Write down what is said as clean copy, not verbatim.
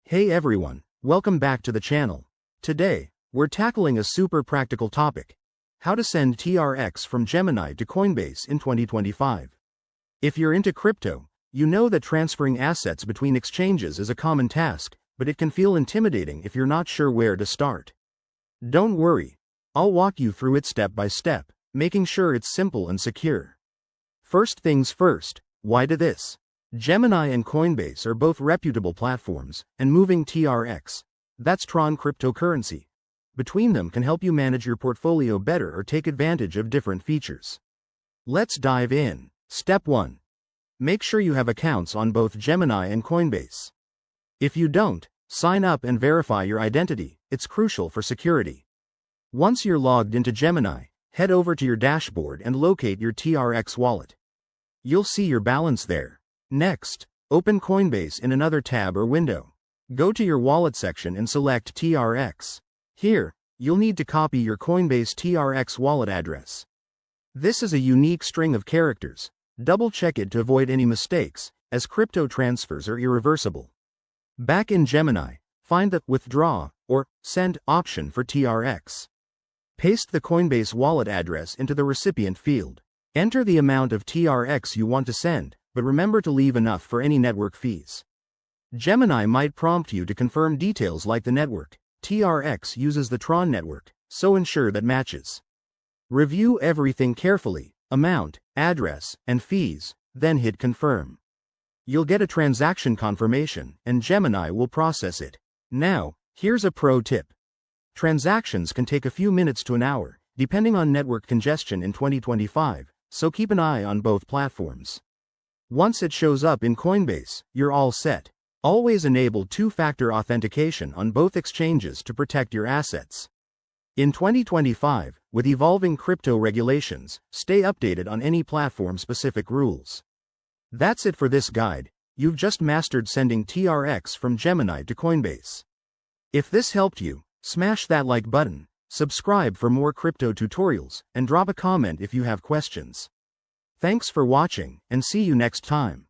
Hey everyone, welcome back to the channel. Today, we're tackling a super practical topic: how to send TRX from Gemini to Coinbase in 2025. If you're into crypto, you know that transferring assets between exchanges is a common task, but it can feel intimidating if you're not sure where to start. Don't worry, I'll walk you through it step by step, making sure it's simple and secure. First things first, why do this? Gemini and Coinbase are both reputable platforms, and moving TRX, that's Tron cryptocurrency, between them can help you manage your portfolio better or take advantage of different features. Let's dive in. Step 1. Make sure you have accounts on both Gemini and Coinbase. If you don't, sign up and verify your identity, it's crucial for security. Once you're logged into Gemini, head over to your dashboard and locate your TRX wallet. You'll see your balance there. Next, open Coinbase in another tab or window. Go to your wallet section and select TRX. Here, you'll need to copy your Coinbase TRX wallet address. This is a unique string of characters. Double-check it to avoid any mistakes, as crypto transfers are irreversible. Back in Gemini, find the Withdraw or Send option for TRX. Paste the Coinbase wallet address into the recipient field. Enter the amount of TRX you want to send, but remember to leave enough for any network fees. Gemini might prompt you to confirm details like the network. TRX uses the Tron network, so ensure that matches. Review everything carefully: amount, address, and fees, then hit confirm. You'll get a transaction confirmation, and Gemini will process it. Now, here's a pro tip. Transactions can take a few minutes to an hour, depending on network congestion in 2025, so keep an eye on both platforms. Once it shows up in Coinbase, you're all set. Always enable two-factor authentication on both exchanges to protect your assets. In 2025, with evolving crypto regulations, stay updated on any platform-specific rules. That's it for this guide. You've just mastered sending TRX from Gemini to Coinbase. If this helped you, smash that like button, subscribe for more crypto tutorials, and drop a comment if you have questions. Thanks for watching, and see you next time.